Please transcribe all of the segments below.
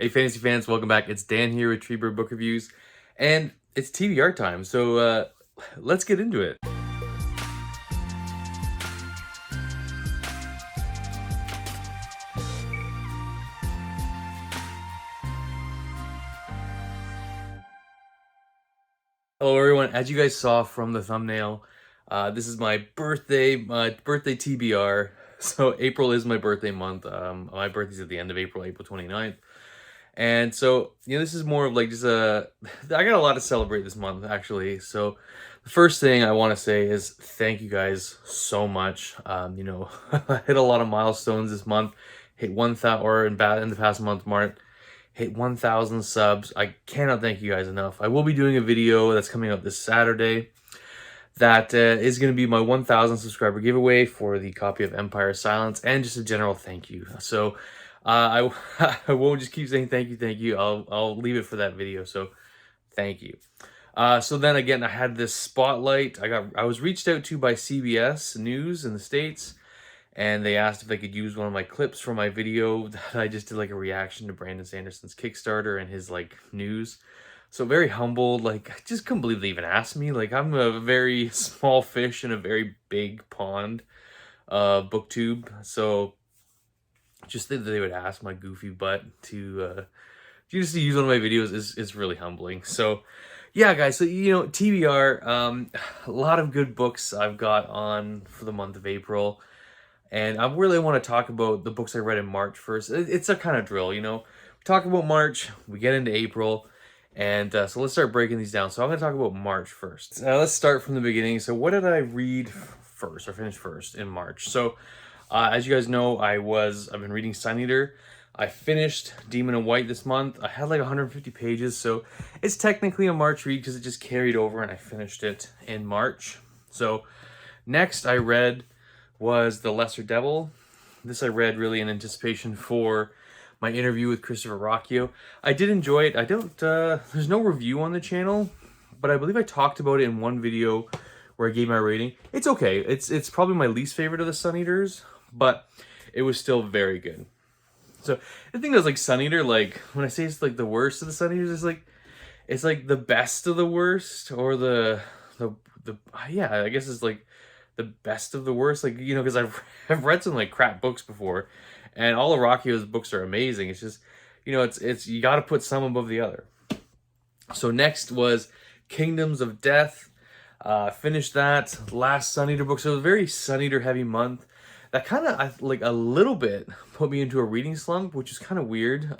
Hey, fantasy fans, welcome back. It's Dan here with TBR Book Reviews, and it's TBR time, so let's get into it. Hello, everyone. As you guys saw from the thumbnail, this is my birthday TBR. So April is my birthday month. My birthday's at the end of April, April 29th. And so, this is more of like just I got a lot to celebrate this month, actually. So the first thing I want to say is thank you guys so much. I hit a lot of milestones this month, hit 1,000, or in the past month, March, hit 1,000 subs. I cannot thank you guys enough. I will be doing a video that's coming up this Saturday that is going to be my 1,000 subscriber giveaway for the copy of Empire of Silence and just a general thank you. So I won't just keep saying thank you. I'll leave it for that video. So thank you. So then again, I had this spotlight. I was reached out to by CBS News in the States, and they asked if I could use one of my clips from my video that I just did, like a reaction to Brandon Sanderson's Kickstarter and his like news. So very humbled, like I just couldn't believe they even asked me. Like I'm a very small fish in a very big pond, booktube. So just that they would ask my goofy butt to just to use one of my videos is really humbling. So yeah, guys, so TBR, a lot of good books I've got on for the month of April. And I really want to talk about the books I read in March first. It's a kind of drill, We talk about March, we get into April, and so let's start breaking these down. So I'm going to talk about March first. Let's start from the beginning. So what did I read first or finish first in March? So as you guys know, I've been reading Sun Eater. I finished Demon in White this month. I had like 150 pages, so it's technically a March read because it just carried over and I finished it in March. So next I read was The Lesser Devil. This I read really in anticipation for my interview with Christopher Rocchio. I did enjoy it. There's no review on the channel, but I believe I talked about it in one video where I gave my rating. It's okay. It's probably my least favorite of the Sun Eaters, but it was still very good. So the thing is, like, Sun Eater, like when I say it's like the worst of the Sun Eaters, it's like the best of the worst, or the yeah, I guess it's like the best of the worst, like, because I've read some like crap books before, and all of Rocchio's books are amazing. It's just, it's you got to put some above the other. So next was Kingdoms of Death. Finished that last Sun Eater book. So it was a very Sun Eater heavy month. That kind of like a little bit put me into a reading slump, which is kind of weird.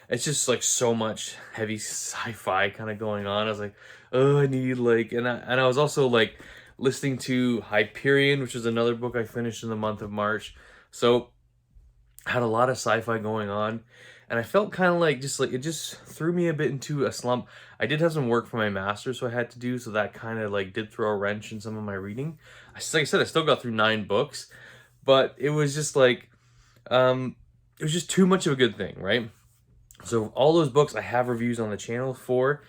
It's just like so much heavy sci-fi kind of going on. I was like, oh, I need like, and I was also like listening to Hyperion, which is another book I finished in the month of March. So I had a lot of sci-fi going on, and I felt kind of like it just threw me a bit into a slump. I did have some work for my master's, so I had to do, so that kind of like did throw a wrench in some of my reading. Like I said, I still got through 9 books, but it was just like, it was just too much of a good thing, right? So all those books I have reviews on the channel for.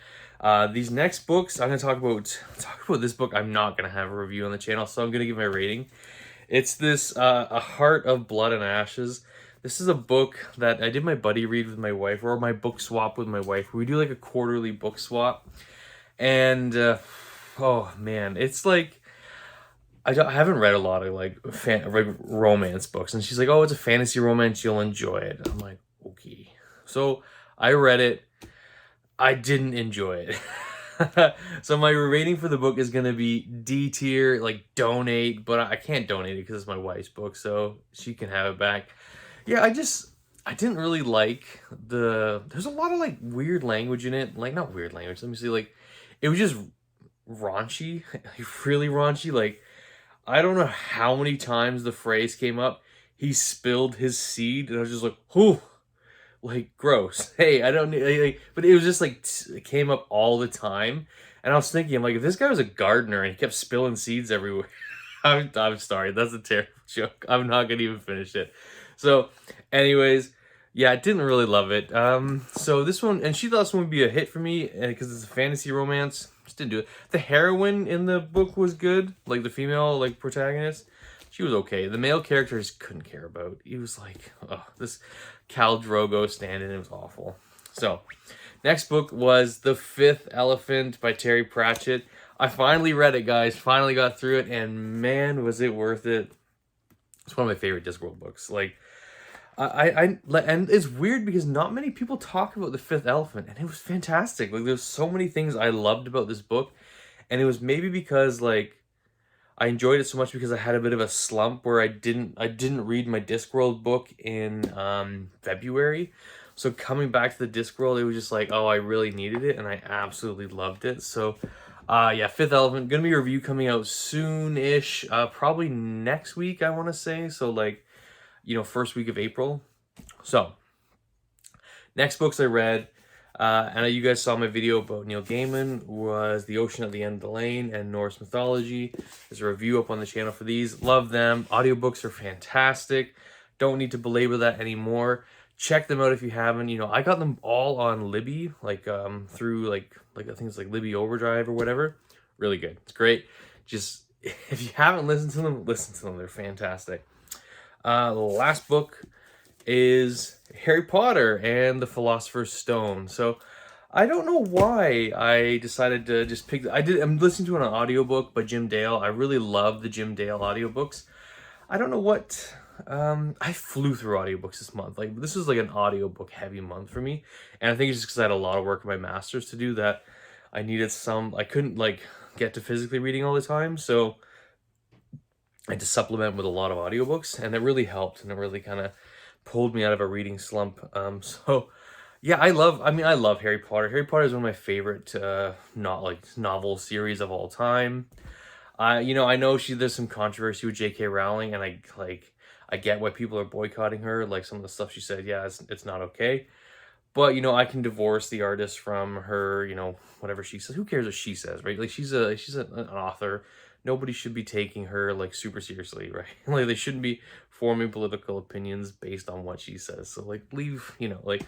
These next books I'm going to talk about this book I'm not going to have a review on the channel, so I'm going to give my rating. It's this A Heart of Blood and Ashes. This is a book that I did my buddy read with my wife, or my book swap with my wife. We do like a quarterly book swap. And oh man, it's like, I haven't read a lot of like romance books, and she's like, oh, it's a fantasy romance, you'll enjoy it. I'm like, okay. So I read it. I didn't enjoy it. So my rating for the book is going to be D tier, like donate, but I can't donate it because it's my wife's book, so she can have it back. Yeah, I didn't really like there's a lot of like weird language in it. Like, not weird language, let me see, like, it was just raunchy, like really raunchy. Like, I don't know how many times the phrase came up, he spilled his seed, and I was just like, whew, like, gross. Hey, I don't need, like, but it was just like, it came up all the time. And I was thinking, I'm like, if this guy was a gardener and he kept spilling seeds everywhere, I'm sorry, that's a terrible joke. I'm not gonna even finish it. So anyways, yeah, I didn't really love it. So this one, and she thought this one would be a hit for me because it's a fantasy romance. Just didn't do it. The heroine in the book was good, like the female like protagonist, she was okay. The male characters couldn't care about. He was like, oh, this Khal Drogo stand-in. It was awful. So, next book was The Fifth Elephant by Terry Pratchett. I finally read it, guys. Finally got through it, and man, was it worth it. It's one of my favorite Discworld books. Like, and it's weird because not many people talk about The Fifth Elephant, and it was fantastic. Like, there's so many things I loved about this book, and it was maybe because, like, I enjoyed it so much because I had a bit of a slump where I didn't read my Discworld book in February. So coming back to the Discworld, it was just like, oh, I really needed it, and I absolutely loved it. So, yeah, Fifth Elephant, gonna be a review coming out soon-ish, probably next week, I want to say. So, like, you know, first week of April. So, next books I read, and you guys saw my video about Neil Gaiman, was The Ocean at the End of the Lane and Norse Mythology. There's a review up on the channel for these. Love them. Audiobooks are fantastic. Don't need to belabor that anymore. Check them out if you haven't. You know, I got them all on Libby, like through like I think it's like Libby Overdrive or whatever. Really good. It's great. Just if you haven't listened to them, listen to them. They're fantastic. The last book is Harry Potter and the Philosopher's Stone. So I don't know why I decided to just pick. I'm listening to an audiobook by Jim Dale. I really love the Jim Dale audiobooks. I don't know what. I flew through audiobooks this month. Like, this was like an audiobook heavy month for me, and I think it's just because I had a lot of work in my master's to do that I needed some. I couldn't like get to physically reading all the time, so I had to supplement with a lot of audiobooks, and it really helped, and it really kind of pulled me out of a reading slump. So yeah, I love Harry Potter. Harry Potter is one of my favorite not like novel series of all time. You know, I know there's some controversy with J.K. Rowling, and I get why people are boycotting her. Like, some of the stuff she said, yeah, it's not okay. But, you know, I can divorce the artist from her, you know, whatever she says. Who cares what she says, right? Like, she's an author. Nobody should be taking her, like, super seriously, right? Like, they shouldn't be forming political opinions based on what she says. So, like, leave, you know, like,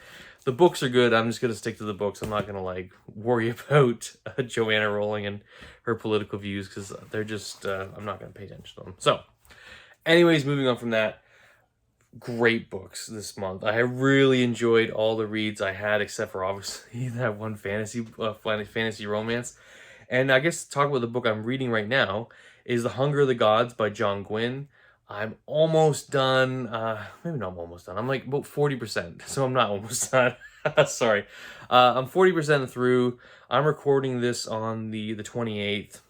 the books are good. I'm just going to stick to the books. I'm not going to, like, worry about Joanna Rowling and her political views, because they're just, I'm not going to pay attention to them. So, anyways, moving on from that. Great books this month. I really enjoyed all the reads I had, except for obviously that one fantasy romance. And I guess talk about the book I'm reading right now is The Hunger of the Gods by John Gwynne. I'm almost done. Maybe not almost done. I'm like about 40%, so I'm not almost done. Sorry. I'm 40% through. I'm recording this on the 28th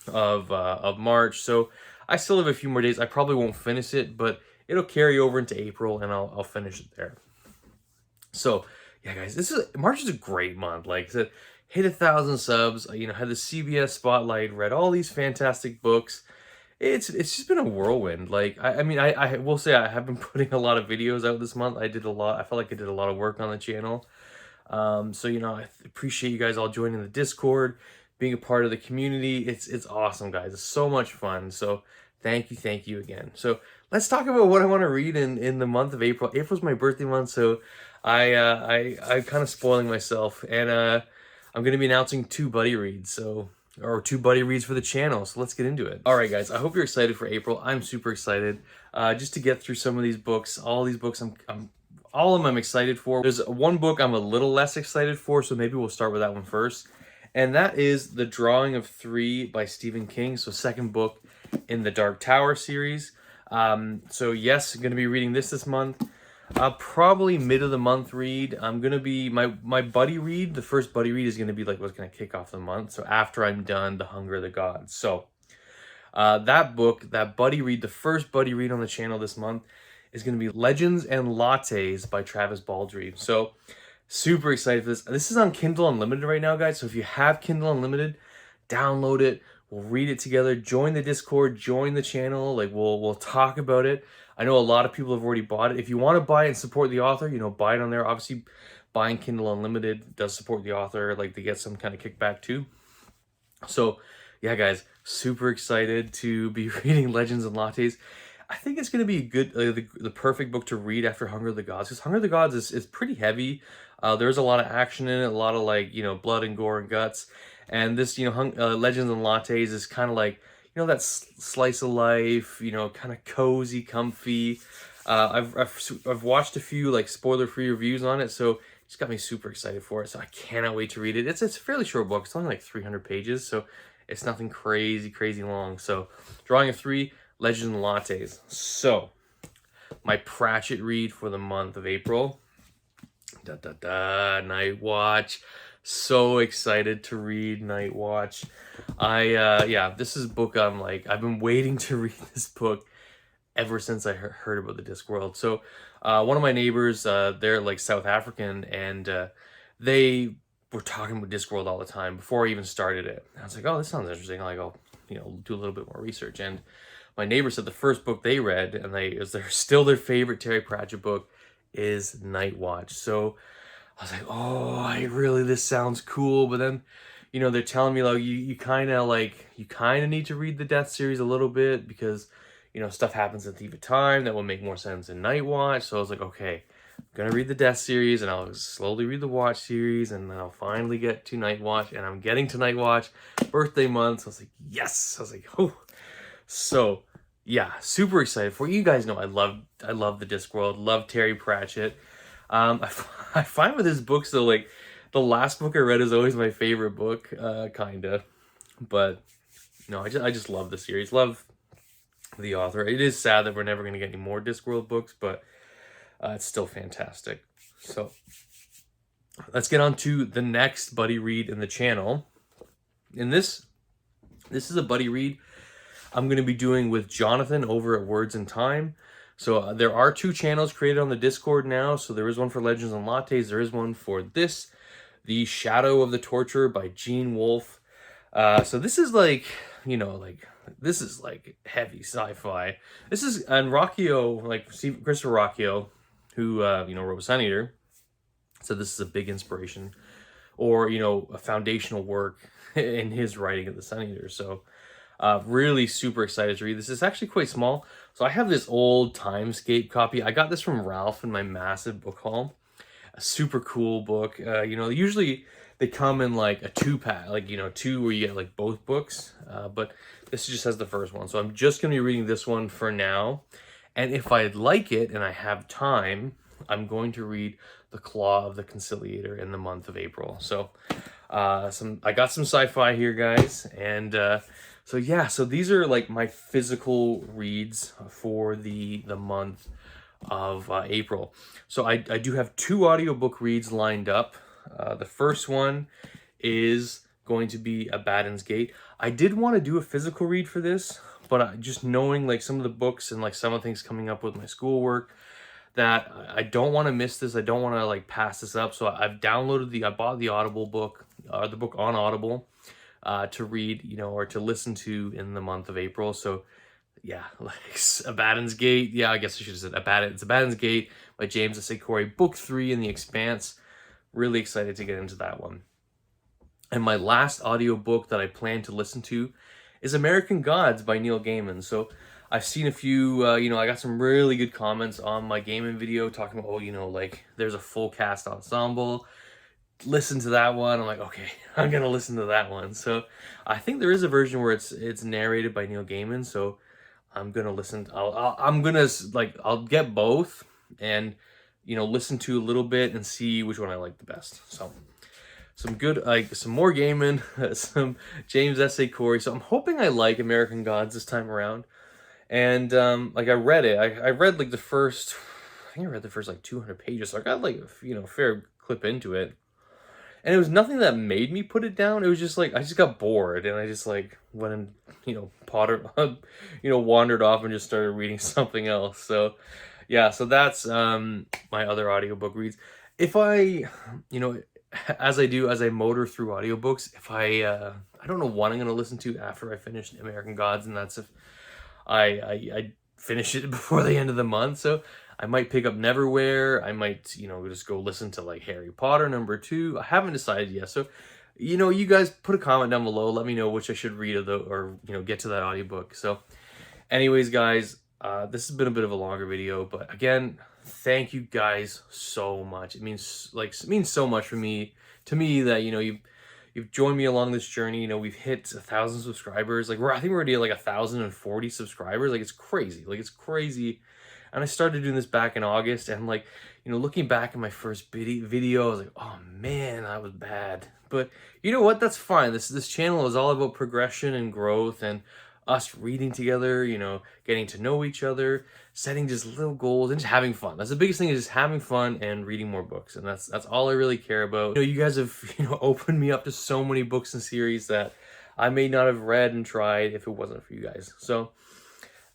of March, so I still have a few more days. I probably won't finish it, but it'll carry over into April, and I'll finish it there. So yeah, guys, March is a great month. Like I said, hit 1,000 subs. You know, had the CBS spotlight, read all these fantastic books. It's just been a whirlwind. Like, I will say I have been putting a lot of videos out this month. I did a lot. I felt like I did a lot of work on the channel. So, you know, I appreciate you guys all joining the Discord, being a part of the community. It's awesome, guys. It's so much fun. So thank you again. So let's talk about what I want to read in the month of April. April's my birthday month, so I'm kind of spoiling myself, and I'm going to be announcing 2 buddy reads, or 2 buddy reads for the channel. So let's get into it. All right, guys. I hope you're excited for April. I'm super excited just to get through some of these books. All these books, all of them I'm excited for. There's one book I'm a little less excited for, so maybe we'll start with that one first. And that is The Drawing of Three by Stephen King. So second book in the Dark Tower series. So yes, I'm going to be reading this month. Probably mid of the month read. I'm going to be, my buddy read, the first buddy read is going to be like what's going to kick off the month. So after I'm done The Hunger of the Gods. So that book, that buddy read, the first buddy read on the channel this month is going to be Legends and Lattes by Travis Baldree. So super excited for this. This is on Kindle Unlimited right now, guys. So if you have Kindle Unlimited, download it. We'll read it together. Join the Discord. Join the channel. Like, we'll talk about it. I know a lot of people have already bought it. If you want to buy it and support the author, you know, buy it on there. Obviously, buying Kindle Unlimited does support the author. Like, they get some kind of kickback too. So yeah, guys, super excited to be reading Legends and Lattes. I think it's going to be a good, the perfect book to read after Hunger of the Gods, because Hunger of the Gods is pretty heavy. There's a lot of action in it, a lot of, like, you know, blood and gore and guts. And this, you know, Legends and Lattes is kind of like, that slice of life, kind of cozy, comfy. I've watched a few like spoiler-free reviews on it, so it's got me super excited for it. So I cannot wait to read it. It's a fairly short book. It's only like 300 pages, so it's nothing crazy long. So drawing a 3, Legends and Lattes. So my Pratchett read for the month of April. Night Watch. So excited to read Night Watch. Yeah, this is a book I've been waiting to read this book ever since I heard about the Discworld. So one of my neighbors, they're like South African, and they were talking about Discworld all the time before I even started it. I was like, oh, this sounds interesting. Like, I'll do a little bit more research. And my neighbor said the first book they read, and they're still their favorite Terry Pratchett book, is Night Watch. So I was like, oh, this sounds cool. But then, they're telling me like you kind of need to read the Death series a little bit because, stuff happens at Thief of Time that will make more sense in Night Watch. So I was like, okay, I'm gonna read the Death series and I'll slowly read the Watch series, and then I'll finally get to Night Watch, and I'm getting to Night Watch, birthday month. So I was like, yes. I was like, oh. So yeah, super excited for you. Guys know I love the Discworld, love Terry Pratchett. I find with his books though, like the last book I read is always my favorite book, kinda. But no, I just love the series, love the author. It is sad that we're never gonna get any more Discworld books, but it's still fantastic. So let's get on to the next buddy read in the channel. And this is a buddy read I'm going to be doing with Jonathan over at Words in Time. So there are 2 channels created on the Discord now. So there is one for Legends and Lattes. There is one for this, The Shadow of the Torturer by Gene Wolfe. So this is like, this is like heavy sci-fi. This is, and Rocchio, like Christopher Rocchio, who, wrote Sun Eater. So this is a big inspiration, or, a foundational work in his writing of the Sun Eater. So really super excited to read this. It's actually quite small. So I have this old Timescape copy. I got this from Ralph in my massive book haul. A super cool book. Usually they come in like a 2-pack, like, 2 where you get like both books. But this just has the first one. So I'm just going to be reading this one for now. And if I like it and I have time, I'm going to read The Claw of the Conciliator in the month of April. So I got some sci-fi here, guys. And so yeah, so these are like my physical reads for the month of April. So I do have 2 audiobook reads lined up. The first one is going to be Abaddon's Gate. I did want to do a physical read for this, but just knowing like some of the books and like some of the things coming up with my schoolwork, that I don't want to miss this. I don't want to like pass this up. So I bought the Audible book, the book on Audible, to read, or to listen to in the month of April. So yeah, like Abaddon's Gate. Yeah, I guess I should have said It's Abaddon's Gate by James S. A. Corey, book 3 in The Expanse. Really excited to get into that one. And my last audiobook that I plan to listen to is American Gods by Neil Gaiman. So I've seen a few, I got some really good comments on my Gaiman video talking about, like there's a full cast ensemble. Listen to that one. I'm like, okay, I'm gonna listen to that one. So I think there is a version where it's narrated by Neil Gaiman. So I'm gonna listen. I'll get both and listen to a little bit and see which one I like the best. So some good, some more Gaiman, some James S. A. Corey. So I'm hoping I like American Gods this time around. And I read it. I read like the first, I think I read the first like 200 pages. So I got like a fair clip into it. And it was nothing that made me put it down. It was just like I just got bored, and I just like went and wandered off and just started reading something else. So yeah, so that's my other audiobook reads. If I, as I motor through audiobooks, if I don't know what I'm gonna listen to after I finish American Gods, and that's if I finish it before the end of the month. So I might pick up Neverwhere. I might, just go listen to like Harry Potter #2. I haven't decided yet. So, you guys put a comment down below. Let me know which I should read or get to that audiobook. So anyways, guys, this has been a bit of a longer video, but again, thank you guys so much. It means so much to me that, you've joined me along this journey. You know, we've hit 1,000 subscribers. Like I think we're already at like 1,040 subscribers. Like it's crazy. Like it's crazy. And I started doing this back in August, and like, you know, looking back at my first video, I was like, oh man, that was bad. But you know what? That's fine. This channel is all about progression and growth and us reading together, you know, getting to know each other, setting just little goals and just having fun. That's the biggest thing, is just having fun and reading more books. And that's all I really care about. You know, you guys have, you know, opened me up to so many books and series that I may not have read and tried if it wasn't for you guys. So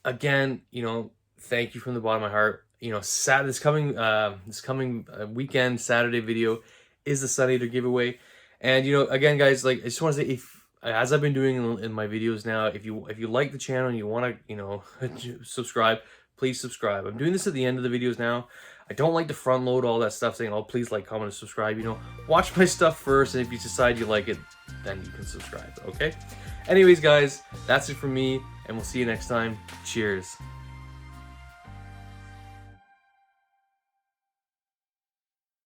again, you know, thank you from the bottom of my heart. You know, this coming weekend Saturday video is the Sun Eater giveaway. And you know, again guys, like I just want to say, if as I've been doing in my videos now, if you like the channel and you want to, you know, subscribe, please subscribe. I'm doing this at the end of the videos now. I don't like to front load all that stuff saying, oh, please like, comment, and subscribe. You know, watch my stuff first, and if you decide you like it, then you can subscribe, okay? Anyways, guys, that's it for me, and we'll see you next time. Cheers.